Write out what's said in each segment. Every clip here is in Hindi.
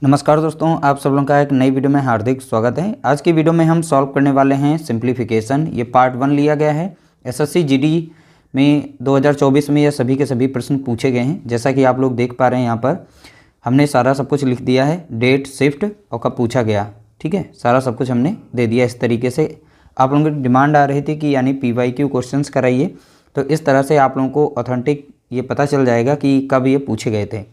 नमस्कार दोस्तों, आप सब लोगों का एक नई वीडियो में हार्दिक स्वागत है। आज की वीडियो में हम सॉल्व करने वाले हैं सिंप्लीफिकेशन। ये पार्ट 1 लिया गया है। एसएससी जीडी में 2024 में ये सभी के सभी प्रश्न पूछे गए हैं। जैसा कि आप लोग देख पा रहे हैं, यहाँ पर हमने सारा सब कुछ लिख दिया है, डेट, शिफ्ट और कब पूछा गया। ठीक है, सारा सब कुछ हमने दे दिया। इस तरीके से आप लोगों की डिमांड आ रही थी कि यानी PYQ क्वेश्चंस कराइए, तो इस तरह से आप लोगों को ऑथेंटिक ये पता चल जाएगा कि कब ये पूछे गए थे।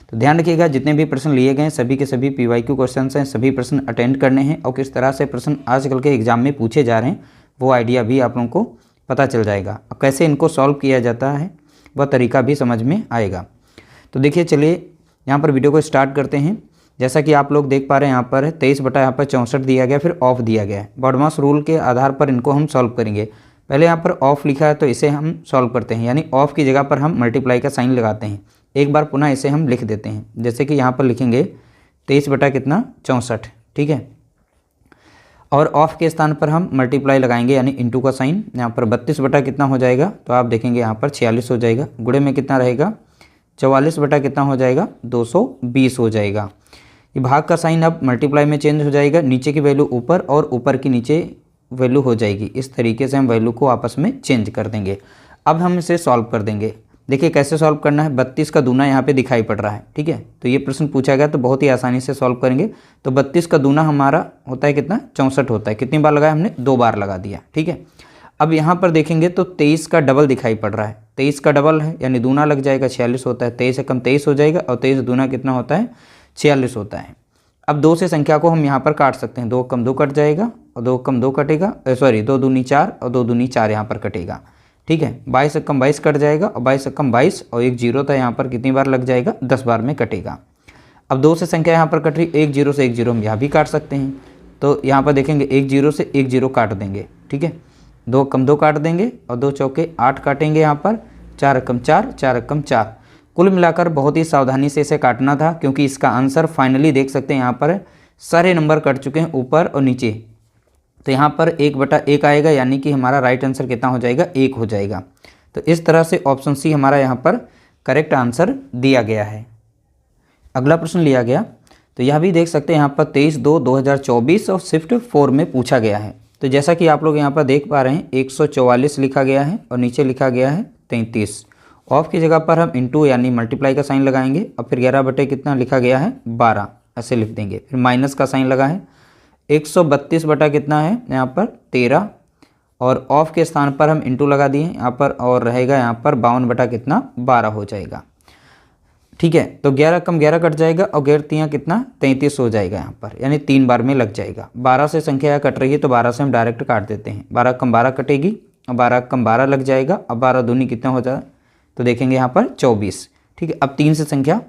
तो ध्यान रखिएगा, जितने भी प्रश्न लिए गए सभी के सभी PYQ क्वेश्चन हैं, सभी प्रश्न अटेंड करने हैं और किस तरह से प्रश्न आजकल के एग्जाम में पूछे जा रहे हैं वो आइडिया भी आप लोगों को पता चल जाएगा। अब कैसे इनको सॉल्व किया जाता है वह तरीका भी समझ में आएगा। तो देखिए, चलिए यहाँ पर वीडियो को स्टार्ट करते हैं। जैसा कि आप लोग देख पा रहे हैं, यहाँ पर 23 बटा यहाँ पर 64 दिया गया, फिर ऑफ दिया गया है। बॉडमास रूल के आधार पर इनको हम सॉल्व करेंगे। पहले यहाँ पर ऑफ लिखा है तो इसे हम सॉल्व करते हैं, यानी ऑफ की जगह पर हम मल्टीप्लाई का साइन लगाते हैं। एक बार पुनः इसे हम लिख देते हैं, जैसे कि यहाँ पर लिखेंगे 23 बटा कितना 64। ठीक है, और ऑफ के स्थान पर हम मल्टीप्लाई लगाएंगे यानी इंटू का साइन। यहाँ पर 32 बटा कितना हो जाएगा, तो आप देखेंगे यहाँ पर 46 हो जाएगा। गुणे में कितना रहेगा, 44 बटा कितना हो जाएगा, 220 हो जाएगा। ये भाग का साइन अब मल्टीप्लाई में चेंज हो जाएगा, नीचे की वैल्यू ऊपर और ऊपर की नीचे वैल्यू हो जाएगी। इस तरीके से हम वैल्यू को आपस में चेंज कर देंगे। अब हम इसे सॉल्व कर देंगे। देखिए कैसे सॉल्व करना है। 32 का दूना यहाँ पे दिखाई पड़ रहा है। ठीक है, तो ये प्रश्न पूछा गया तो बहुत ही आसानी से सॉल्व करेंगे। तो 32 का दूना हमारा होता है कितना, 64 होता है। कितनी बार लगाया हमने, 2 बार लगा दिया। ठीक है, अब यहाँ पर देखेंगे तो 23 का डबल दिखाई पड़ रहा है। 23 का डबल है यानी दूना लग जाएगा, 46 होता है। 23 से कम 23 हो जाएगा और 23 दूना कितना होता है, 46 होता है। अब 2 से संख्या को हम यहाँ पर काट सकते हैं। 2 कम 2 कट जाएगा और 2 कम 2 कटेगा, सॉरी 2 दूनी 4 और 2 दूनी 4 यहाँ पर कटेगा। ठीक है, 22 से कम 22 कट जाएगा और 22 से कम 22 और एक जीरो था यहाँ पर कितनी बार लग जाएगा, 10 बार में कटेगा। अब 2 से संख्या यहाँ पर कट रही, एक जीरो से एक जीरो हम यहाँ भी काट सकते हैं। तो यहाँ पर देखेंगे एक जीरो से एक जीरो काट देंगे। ठीक है, 2 कम 2 काट देंगे और 2 चौके 8 काटेंगे। यहाँ पर 4 कम 4, 4 कम 4। कुल मिलाकर बहुत ही सावधानी से इसे काटना था, क्योंकि इसका आंसर फाइनली देख सकते हैं यहाँ पर सारे नंबर कट चुके हैं ऊपर और नीचे। तो यहाँ पर 1/1 आएगा, यानी कि हमारा राइट आंसर कितना हो जाएगा, 1 हो जाएगा। तो इस तरह से ऑप्शन सी हमारा यहाँ पर करेक्ट आंसर दिया गया है। अगला प्रश्न लिया गया, तो यह भी देख सकते हैं यहाँ पर 23/2/2024 और शिफ्ट 4 में पूछा गया है। तो जैसा कि आप लोग यहाँ पर देख पा रहे हैं 144 लिखा गया है और नीचे लिखा गया है 33। ऑफ की जगह पर हम इंटू यानी मल्टीप्लाई का साइन लगाएंगे और फिर 11 बटे कितना लिखा गया है, 12 ऐसे लिख देंगे। फिर माइनस का साइन लगा है। 132 बटा कितना है यहाँ पर 13 और ऑफ के स्थान पर हम इंटू लगा दिए यहाँ पर, और रहेगा यहाँ पर 52 बटा कितना 12 हो जाएगा। ठीक है, तो 11 कम 11 कट जाएगा और 11 कितना 33 हो जाएगा यहाँ पर, यानी 3 बार में लग जाएगा। 12 से संख्या कट रही है तो 12 से हम डायरेक्ट काट देते हैं। 12 कम 12 कटेगी और 12 कम 12 लग जाएगा। अब 12 दूनी कितना हो जाएगा, तो देखेंगे यहाँ पर 24। ठीक है, अब 3 से संख्या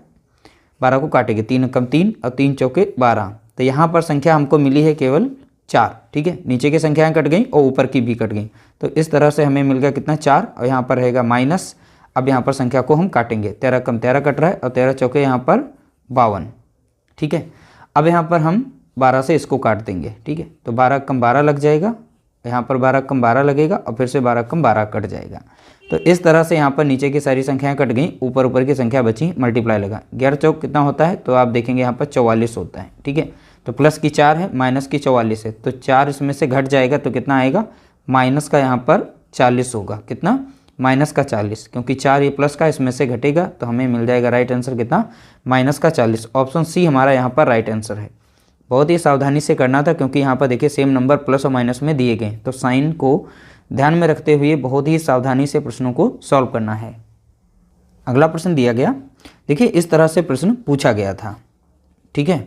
12 को काटेगी, 3 कम 3 और 3 चौके 12। तो यहाँ पर संख्या हमको मिली है केवल 4। ठीक है, नीचे की संख्याएं कट गई और ऊपर की भी कट गई। तो इस तरह से हमें मिल गया कितना 4 और यहाँ पर रहेगा माइनस। अब यहाँ पर संख्या को हम काटेंगे। 13 कम 13 कट रहा है और 13 चौके यहाँ पर 52। ठीक है, अब यहाँ पर हम 12 से इसको काट देंगे। ठीक है, तो 12 कम 12 लग जाएगा, यहाँ पर 12 कम 12 लगेगा और फिर से 12 कम 12 कट जाएगा। तो इस तरह से यहाँ पर नीचे की सारी संख्याएं कट गई, ऊपर ऊपर की संख्या बची, मल्टीप्लाई लगा। 11 चौक कितना होता है, तो आप देखेंगे यहाँ पर 44 होता है। ठीक है, तो प्लस की 4 है, माइनस की 44 है, तो 4 इसमें से घट जाएगा तो कितना आएगा, माइनस का यहाँ पर 40 होगा। कितना, माइनस का 40, क्योंकि 4 ये प्लस का इसमें से घटेगा तो हमें मिल जाएगा राइट आंसर कितना, माइनस का 40। ऑप्शन सी हमारा यहाँ पर राइट आंसर है। बहुत ही सावधानी से करना था, क्योंकि यहाँ पर देखिए सेम नंबर प्लस और माइनस में दिए गए, तो साइन को ध्यान में रखते हुए बहुत ही सावधानी से प्रश्नों को सॉल्व करना है। अगला प्रश्न दिया गया, देखिए इस तरह से प्रश्न पूछा गया था। ठीक है,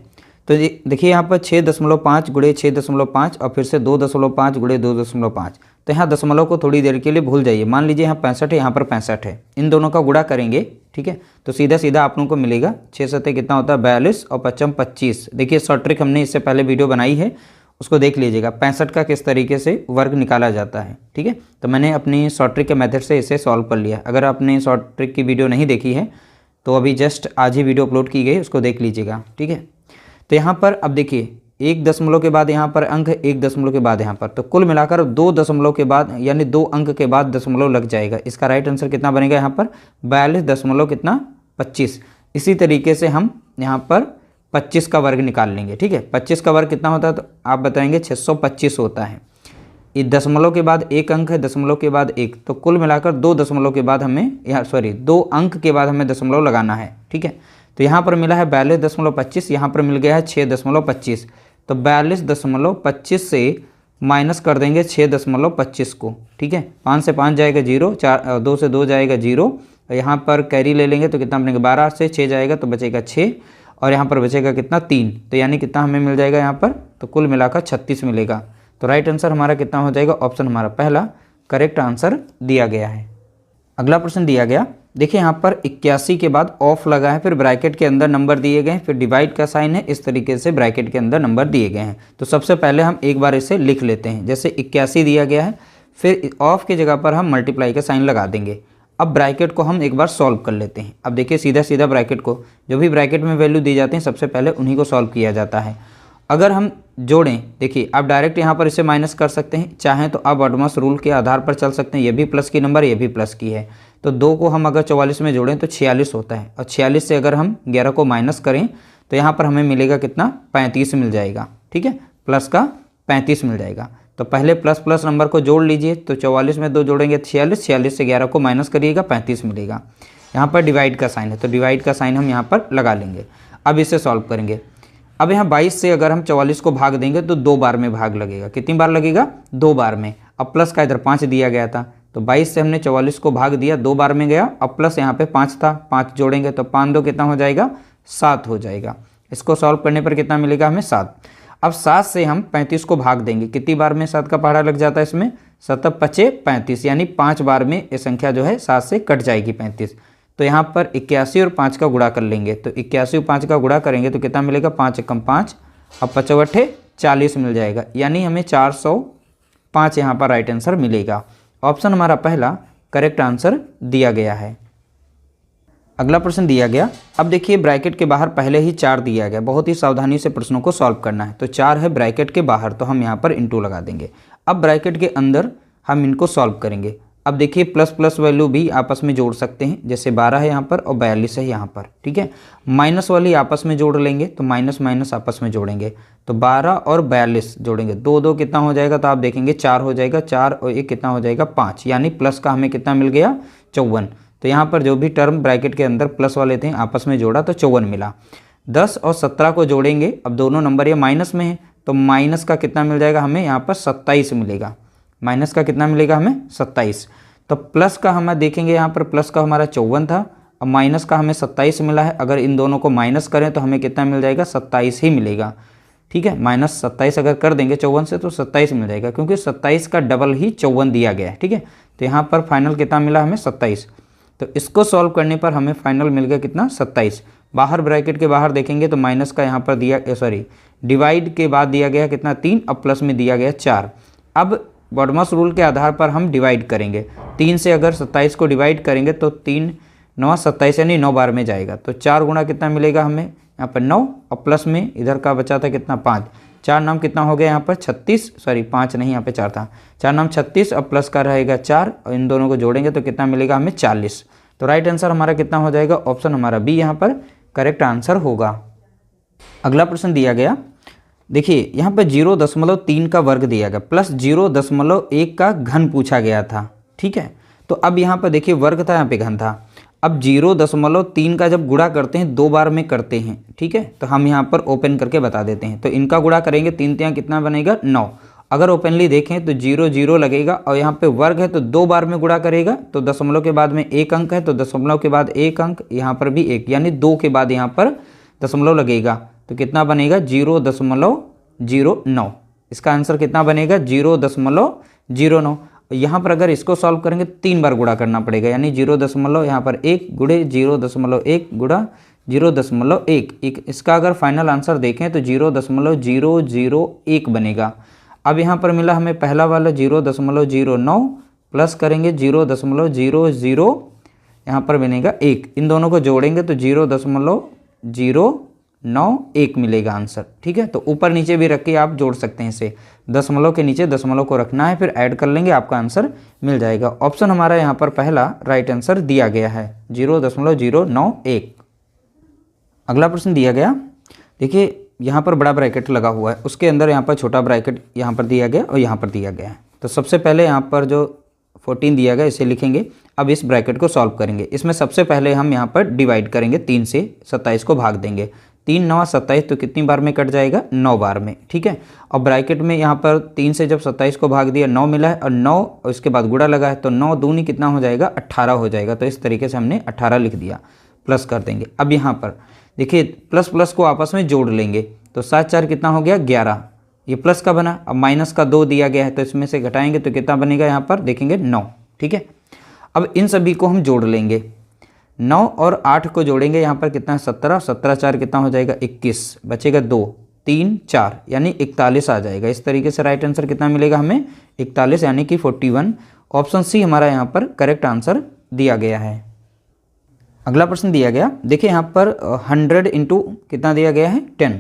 तो देखिए यहाँ पर 6.5 गुणे 6.5 और फिर से 2.5 गुणे 2.5। तो यहाँ दशमलव को थोड़ी देर के लिए भूल जाइए। मान लीजिए यहाँ 65 है, यहाँ पर 65 है, इन दोनों का गुणा करेंगे। ठीक है, तो सीधा सीधा आप लोगों को मिलेगा 6 सत्ते कितना होता है 42 और 55 25। देखिए शॉर्ट ट्रिक हमने इससे पहले वीडियो बनाई है, उसको देख लीजिएगा। 65 का किस तरीके से वर्ग निकाला जाता है। ठीक है, तो मैंने अपनी शॉर्ट ट्रिक के मेथड से इसे सॉल्व कर लिया। अगर आपने शॉर्ट ट्रिक की वीडियो नहीं देखी है तो अभी जस्ट आज ही वीडियो अपलोड की गई, उसको देख लीजिएगा। ठीक है, तो यहाँ पर अब देखिए 1 दशमलव के बाद यहाँ पर अंक है, 1 दशमलव के बाद यहाँ पर, तो कुल मिलाकर 2 दशमलव के बाद यानी 2 अंक के बाद दशमलव लग जाएगा। इसका राइट आंसर कितना बनेगा यहाँ पर 42 दशमलव कितना 25। इसी तरीके से हम यहाँ पर 25 का वर्ग निकाल लेंगे। ठीक है, 25 का वर्ग कितना होता है तो आप बताएंगे 625 होता है। ये दशमलव के बाद एक अंक है, दशमलव के बाद एक, तो कुल मिलाकर 2 दशमलव के बाद हमें 2 अंक के बाद हमें दशमलव लगाना है। ठीक है, तो यहाँ पर मिला है 42.25, यहाँ पर मिल गया है 6.25, तो 42.25 से माइनस कर देंगे 6.25 को। ठीक है, 5 से 5 जाएगा 0, 2 से 2 जाएगा 0, यहाँ पर कैरी ले लेंगे तो कितना बनेगा 12 से 6 जाएगा तो बचेगा 6, और यहाँ पर बचेगा कितना 3, तो यानी कितना हमें मिल जाएगा यहाँ पर, तो कुल मिलाकर 36 मिलेगा। तो राइट आंसर हमारा कितना हो जाएगा, ऑप्शन हमारा पहला करेक्ट आंसर दिया गया है। अगला प्रश्न दिया गया, देखिए यहाँ पर 81 के बाद ऑफ लगा है, फिर ब्रैकेट के अंदर नंबर दिए गए हैं, फिर डिवाइड का साइन है, इस तरीके से ब्रैकेट के अंदर नंबर दिए गए हैं। तो सबसे पहले हम एक बार इसे लिख लेते हैं। जैसे 81 दिया गया है, फिर ऑफ की जगह पर हम मल्टीप्लाई का साइन लगा देंगे। अब ब्रैकेट को हम एक बार सॉल्व कर लेते हैं। अब देखिए सीधा सीधा ब्रैकेट को, जो भी ब्रैकेट में वैल्यू दी जाती है सबसे पहले उन्हीं को सॉल्व किया जाता है। अगर हम जोड़ें, देखिए आप डायरेक्ट यहाँ पर इसे माइनस कर सकते हैं, चाहें तो आप ऑडमस रूल के आधार पर चल सकते हैं। ये भी प्लस की नंबर, ये भी प्लस की है, तो 2 को हम अगर 44 में जोड़ें तो 46 होता है, और 46 से अगर हम 11 को माइनस करें तो यहाँ पर हमें मिलेगा कितना, 35 मिल जाएगा। ठीक है, प्लस का 35 मिल जाएगा। तो पहले प्लस प्लस नंबर को जोड़ लीजिए, तो 44 में 2 जोड़ेंगे 46, 46 से 11 को माइनस करिएगा 35 मिलेगा। यहाँ पर डिवाइड का साइन है, तो डिवाइड का साइन हम यहाँ पर लगा लेंगे। अब इसे सॉल्व करेंगे। अब यहाँ 22 से अगर हम 44 को भाग देंगे तो 2 बार में भाग लगेगा। कितनी बार लगेगा, 2 बार में। अब प्लस का इधर 5 दिया गया था, तो 22 से हमने 44 को भाग दिया, 2 बार में गया। अब प्लस यहाँ पे 5 था, 5 जोड़ेंगे तो 5 2 कितना हो जाएगा, 7 हो जाएगा। इसको सॉल्व करने पर कितना मिलेगा हमें, 7। अब 7 से हम 35 को भाग देंगे, कितनी बार में 7 का पहाड़ा लग जाता है इसमें, 7 5 35, यानी 5 बार में ये संख्या जो है 7 से कट जाएगी 35। तो यहाँ पर 81 और 5 का गुणा कर लेंगे, तो 81 और 5 का गुणा करेंगे तो कितना मिलेगा, 5 एकम 5, अब 5 8 40 मिल जाएगा, यानी हमें 405 यहाँ पर राइट आंसर मिलेगा। ऑप्शन हमारा पहला करेक्ट आंसर दिया गया है। अगला प्रश्न दिया गया, अब देखिए ब्रैकेट के बाहर पहले ही 4 दिया गया, बहुत ही सावधानी से प्रश्नों को सॉल्व करना है। तो 4 है ब्रैकेट के बाहर, तो हम यहाँ पर इंटू लगा देंगे। अब ब्रैकेट के अंदर हम इनको सॉल्व करेंगे। अब देखिए प्लस प्लस वैल्यू भी आपस में जोड़ सकते हैं, जैसे 12 है यहाँ पर और 42 है यहाँ पर। ठीक है, माइनस वाली आपस में जोड़ लेंगे, तो माइनस माइनस आपस में जोड़ेंगे, तो 12 और 42 जोड़ेंगे, 2 2 कितना हो जाएगा, तो आप देखेंगे 4 हो जाएगा, 4 और 1 कितना हो जाएगा, 5, यानी प्लस का हमें कितना मिल गया, 54। तो यहाँ पर जो भी टर्म ब्रैकेट के अंदर प्लस वाले थे आपस में जोड़ा तो 54 मिला। 10 और 17 को जोड़ेंगे, अब दोनों नंबर ये माइनस में है, तो माइनस का कितना मिल जाएगा हमें, यहाँ पर 27 मिलेगा। माइनस का कितना मिलेगा हमें, 27। तो प्लस का हमें देखेंगे, यहाँ पर प्लस का हमारा 54 था, अब माइनस का हमें 27 मिला है। अगर इन दोनों को माइनस करें तो हमें कितना मिल जाएगा, 27 ही मिलेगा। ठीक है, माइनस 27 अगर कर देंगे 54 से तो 27 मिल जाएगा, क्योंकि 27 का डबल ही 54 दिया गया है। ठीक है, तो यहाँ पर फाइनल कितना मिला हमें, 27। तो इसको सॉल्व करने पर हमें फाइनल मिल गया कितना, 27। बाहर ब्रैकेट के बाहर देखेंगे तो माइनस का यहाँ पर दिया, डिवाइड के बाद दिया गया कितना, 3, अब प्लस में दिया गया 4। अब बॉडमस रूल के आधार पर हम डिवाइड करेंगे। 3 से अगर 27 को डिवाइड करेंगे तो 3 9 27, यानी 9 बार में जाएगा, तो 4 गुणा कितना मिलेगा हमें, यहाँ पर 9, और प्लस में इधर का बचा था कितना, 5, 4 नाम कितना हो गया यहाँ पर 36, 5 नहीं, यहाँ पे 4 था, 4 नाम 36, और प्लस का रहेगा 4, और इन दोनों को जोड़ेंगे तो कितना मिलेगा हमें, 40। तो राइट आंसर हमारा कितना हो जाएगा, ऑप्शन हमारा बी यहाँ पर करेक्ट आंसर होगा। अगला प्रश्न दिया गया, देखिए यहाँ पर 0.3 का वर्ग दिया गया प्लस 0.1 का घन पूछा गया था। ठीक है, तो अब यहाँ पर देखिए वर्ग था, यहाँ पे घन था। अब 0.3 का जब गुणा करते हैं 2 बार में करते हैं। ठीक है, तो हम यहाँ पर ओपन करके बता देते हैं। तो इनका गुणा करेंगे, 3 3 कितना बनेगा, 9। अगर ओपनली देखें तो 0 0 लगेगा, और यहाँ पे वर्ग है तो 2 बार में गुणा करेगा, तो दशमलव के बाद में 1 अंक है, तो दशमलव के बाद 1 अंक, यहाँ पर भी 1, यानी 2 के बाद यहाँ पर दशमलव लगेगा, तो कितना बनेगा, 0.09। इसका आंसर कितना बनेगा, 0.09। यहाँ पर अगर इसको सॉल्व करेंगे 3 बार गुणा करना पड़ेगा, यानी 0. यहाँ पर 1 गुणे 0.1 गुणा 0.1। इसका अगर फाइनल आंसर देखें तो 0.001 बनेगा। अब यहाँ पर मिला हमें पहला वाला 0.09 प्लस करेंगे 0.00, यहाँ पर बनेगा 1। इन दोनों को जोड़ेंगे तो 0.091 मिलेगा आंसर। ठीक है, तो ऊपर नीचे भी रख के आप जोड़ सकते हैं इसे, दशमलव के नीचे दशमलव को रखना है, फिर ऐड कर लेंगे, आपका आंसर मिल जाएगा। ऑप्शन हमारा यहाँ पर पहला राइट आंसर दिया गया है, 0.091। अगला प्रश्न दिया गया, देखिए यहाँ पर बड़ा ब्रैकेट लगा हुआ है, उसके अंदर यहाँ पर छोटा ब्रैकेट यहाँ पर दिया गया और यहाँ पर दिया गया है। तो सबसे पहले यहाँ पर जो 14 दिया गया इसे लिखेंगे। अब इस ब्रैकेट को सॉल्व करेंगे। इसमें सबसे पहले हम यहाँ पर डिवाइड करेंगे, 3 से 27 को भाग देंगे। 3 9 27, तो कितनी बार में कट जाएगा? 9 बार में, ठीक है। और ब्रैकेट में यहाँ पर 3 से जब 27 को भाग दिया 9 मिला है और 9 और इसके बाद गुणा लगा है, तो 9 दूनी कितना हो जाएगा? 18 हो जाएगा। तो इस तरीके से हमने 18 लिख दिया, प्लस कर देंगे। अब यहाँ पर देखिए प्लस प्लस को आपस में जोड़ लेंगे, तो 7 4 कितना हो गया? 11। ये प्लस का बना। अब माइनस का 2 दिया गया है, तो इसमें से घटाएंगे तो कितना बनेगा? यहाँ पर देखेंगे 9, ठीक है। अब इन सभी को हम जोड़ लेंगे, 9 और 8 को जोड़ेंगे, यहाँ पर कितना है? 17। 17 4 कितना हो जाएगा? 21, बचेगा 2 3 4 यानी 41 आ जाएगा। इस तरीके से राइट आंसर कितना मिलेगा हमें? 41 यानी कि 41। ऑप्शन सी हमारा यहाँ पर करेक्ट आंसर दिया गया है। अगला प्रश्न दिया गया, देखिए यहाँ पर 100 इंटू कितना दिया गया है? 10,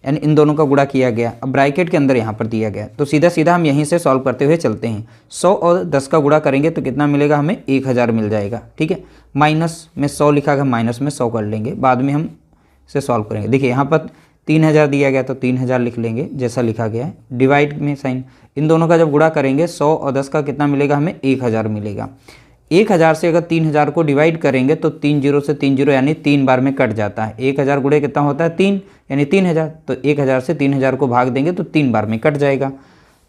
यानी इन दोनों का गुणा किया गया। अब ब्रैकेट के अंदर यहाँ पर दिया गया, तो सीधा सीधा हम यहीं से सॉल्व करते हुए चलते हैं। 100 और 10 का गुणा करेंगे तो कितना मिलेगा हमें? 1000 मिल जाएगा, ठीक है। माइनस में 100 लिखा गया, माइनस में 100 कर लेंगे, बाद में हम इसे सॉल्व करेंगे। देखिए यहाँ पर 3000 दिया गया तो 3000 लिख लेंगे जैसा लिखा गया है। डिवाइड में साइन, इन दोनों का जब गुणा करेंगे 100 और 10 का कितना मिलेगा हमें? 1000 मिलेगा। 1000 से अगर 3000 को डिवाइड करेंगे तो 3 0 से 3 0 यानी 3 बार में कट जाता है। 1000 गुणे कितना होता है? 3, यानी 3000। तो 1000 से 3000 को भाग देंगे तो 3 बार में कट जाएगा,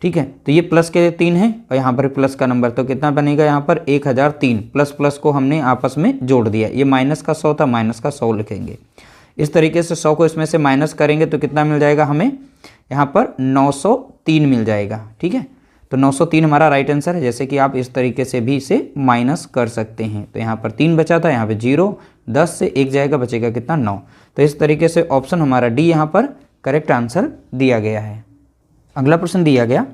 ठीक है। तो ये प्लस के 3 है और यहाँ पर प्लस का नंबर, तो कितना बनेगा यहाँ पर? 1003। प्लस प्लस को हमने आपस में जोड़ दिया। ये माइनस का 100 था, माइनस का 100 लिखेंगे। इस तरीके से 100 को इसमें से माइनस करेंगे तो कितना मिल जाएगा हमें? यहाँ पर 903 मिल जाएगा, ठीक है। तो 903 हमारा राइट आंसर है। जैसे कि आप इस तरीके से भी इसे माइनस कर सकते हैं। तो यहाँ पर 3 बचा था, यहाँ पे 0, 10 से 1 जाएगा, बचेगा कितना? 9। तो इस तरीके से ऑप्शन हमारा डी यहाँ पर करेक्ट आंसर दिया गया है। अगला प्रश्न दिया गया,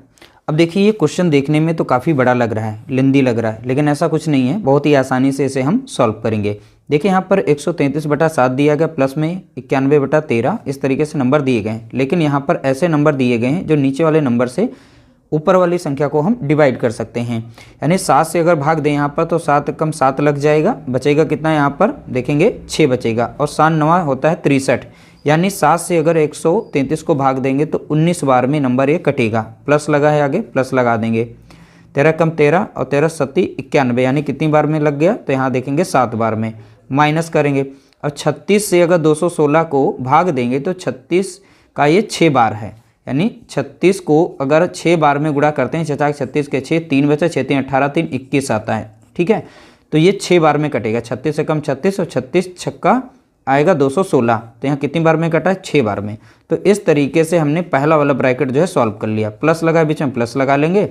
अब देखिए ये क्वेश्चन देखने में तो काफ़ी बड़ा लग रहा है, लेंदी लग रहा है, लेकिन ऐसा कुछ नहीं है, बहुत ही आसानी से इसे हम सॉल्व करेंगे। देखिए यहाँ पर 133/7 दिया गया, प्लस में 91/13, इस तरीके से नंबर दिए गए हैं। लेकिन यहाँ पर ऐसे नंबर दिए गए हैं जो नीचे वाले नंबर से ऊपर वाली संख्या को हम डिवाइड कर सकते हैं। यानी 7 से अगर भाग दें यहाँ पर तो 7 कम 7 लग जाएगा, बचेगा कितना? यहाँ पर देखेंगे 6 बचेगा, और 7 9 होता है 63, यानी 7 से अगर 133 को भाग देंगे तो 19 बार में नंबर ये कटेगा। प्लस लगा है, आगे प्लस लगा देंगे। 13 कम 13 और 13 7 91, यानी कितनी बार में लग गया? तो यहाँ देखेंगे 7 बार में। माइनस करेंगे, और 36 से अगर 216 को भाग देंगे तो 36 का ये 6 बार है, यानी 36 को अगर 6 बार में गुणा करते हैं, 36 के 6, 3 बचा, 6 3 18, 3 21 आता है, ठीक है। तो ये 6 बार में कटेगा। 36 से कम 36 और 36 छक्का आएगा 216, तो यहाँ कितनी बार में कटा है? 6 बार में। तो इस तरीके से हमने पहला वाला ब्रैकेट जो है सॉल्व कर लिया। प्लस लगा, बीच में प्लस लगा लेंगे।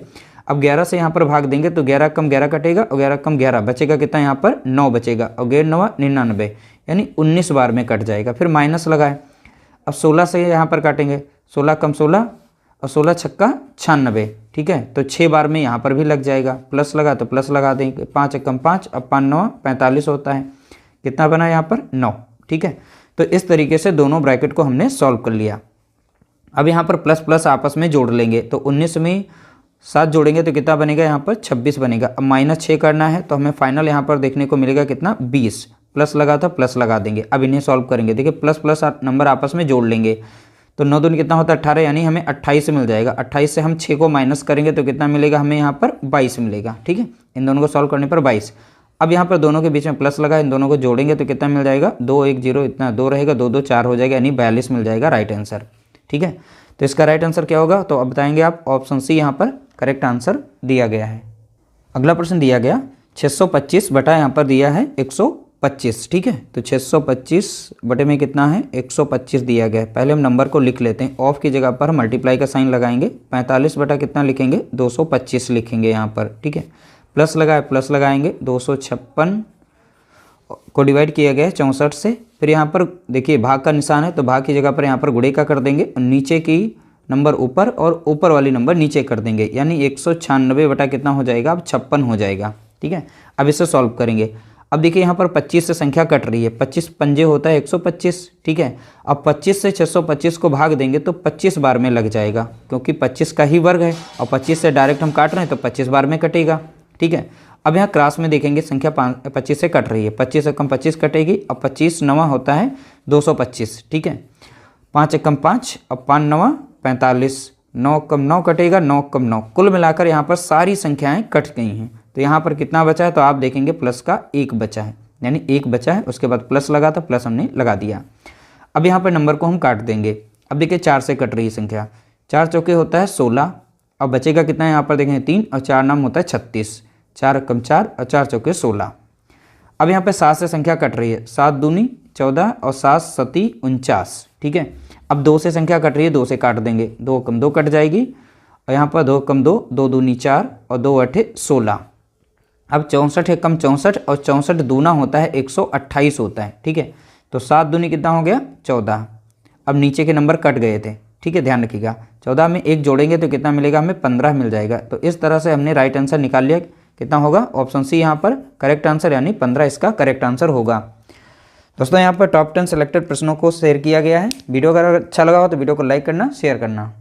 अब 11 से यहाँ पर भाग देंगे तो 11 कम 11 कटेगा, और 11 कम 11 बचेगा कितना? यहाँ पर 9 बचेगा, और 9 9 99, यानी 19 बार में कट जाएगा। फिर माइनस लगाए, अब 16 से यहाँ पर काटेंगे, 16 कम 16 और 16 छक्का 96, ठीक है। तो 6 बार में यहाँ पर भी लग जाएगा। प्लस लगा तो प्लस लगा देंगे, 5 कम 5, अब 5 9 45 होता है, कितना बना यहाँ पर? 9, ठीक है। तो इस तरीके से दोनों ब्रैकेट को हमने सॉल्व कर लिया। अब यहाँ पर प्लस प्लस आपस में जोड़ लेंगे, तो 19 में 7 जोड़ेंगे तो कितना बनेगा? यहाँ पर 26 बनेगा। अब -6 करना है तो हमें फाइनल यहाँ पर देखने को मिलेगा कितना? 20। प्लस लगा था, प्लस लगा देंगे। अब इन्हें सॉल्व करेंगे, देखिए प्लस प्लस नंबर आपस में जोड़ लेंगे, तो 9 दूनी कितना होता है? 18, यानी हमें 28 मिल जाएगा। 28 से हम 6 को माइनस करेंगे तो कितना मिलेगा हमें? यहाँ पर 22 मिलेगा, ठीक है। इन दोनों को सॉल्व करने पर 22। अब यहाँ पर दोनों के बीच में प्लस लगा, इन दोनों को जोड़ेंगे तो कितना मिल जाएगा? 2 1 0, इतना 2 रहेगा, 2 2 4 हो जाएगा, यानी 42 मिल जाएगा राइट आंसर, ठीक है। तो इसका राइट आंसर क्या होगा? तो अब बताएंगे आप, ऑप्शन सी यहाँ पर करेक्ट आंसर दिया गया है। अगला प्रश्न दिया गया 625 बटा यहाँ पर दिया है 125, ठीक है। तो 625 बटे में कितना है? 125 दिया गया है। पहले हम नंबर को लिख लेते हैं, ऑफ की जगह पर मल्टीप्लाई का साइन लगाएंगे। 45 बटा कितना लिखेंगे? 225 लिखेंगे यहाँ पर, ठीक है। प्लस लगाए, प्लस लगाएंगे, 256 को डिवाइड किया गया है 64 से। फिर यहाँ पर देखिए भाग का निशान है, तो भाग की जगह पर यहाँ पर गुणे का कर देंगे, नीचे की नंबर ऊपर और ऊपर वाली नंबर नीचे कर देंगे, यानी 196 बटा कितना हो जाएगा? अब 56 हो जाएगा, ठीक है। अब इसे सॉल्व करेंगे। अब देखिए यहाँ पर 25 से संख्या कट रही है, 25 पंजे होता है 125, ठीक है। अब 25 से 625 को भाग देंगे तो 25 बार में लग जाएगा, क्योंकि 25 का ही वर्ग है, और 25 से डायरेक्ट हम काट रहे हैं तो 25 बार में कटेगा, ठीक है। अब यहाँ क्रॉस में देखेंगे संख्या 25 से कट रही है, 25 से कम 25 कटेगी, और 25 9 होता है 225, ठीक है। 5 एकम 5 और 5 नवा 45, 9 कम 9 कटेगा, 9 कम 9, कुल मिलाकर यहाँ पर सारी संख्याएं कट गई हैं। तो यहाँ पर कितना बचा है, तो आप देखेंगे प्लस का 1 बचा है, यानी 1 बचा है, उसके बाद प्लस लगा था, प्लस हमने लगा दिया। अब यहाँ पर नंबर को हम काट देंगे। अब देखिए 4 से कट रही है संख्या, 4 चौके होता है 16, अब बचेगा कितना है, यहाँ पर देखेंगे 3 और 4 नाम होता है 36, 4 कम 4 और 4 चौके 16। अब यहाँ पे 7 से संख्या कट रही है, 7 दूनी 14 और 7 सती 49, ठीक है। अब 2 से संख्या कट रही है, 2 से काट देंगे, 2 कम 2 कट जाएगी और यहाँ पर 2 कम 2, 2 दूनी 4 और 2 अठे 16। अब 64 है कम 64 और 64 दूना होता है 128 होता है, ठीक है। तो 7 दूनी कितना हो गया 14। अब नीचे के नंबर कट गए थे, ठीक है, ध्यान रखिएगा। 14 में 1 जोड़ेंगे तो कितना मिलेगा हमें, 15 मिल जाएगा। तो इस तरह से हमने राइट आंसर निकाल लिया, कितना होगा, ऑप्शन सी यहाँ पर करेक्ट आंसर, यानी 15 इसका करेक्ट आंसर होगा। दोस्तों यहाँ पर टॉप 10 सिलेक्टेड प्रश्नों को शेयर किया गया है। वीडियो अगर अच्छा लगा हो तो वीडियो को लाइक करना, शेयर करना।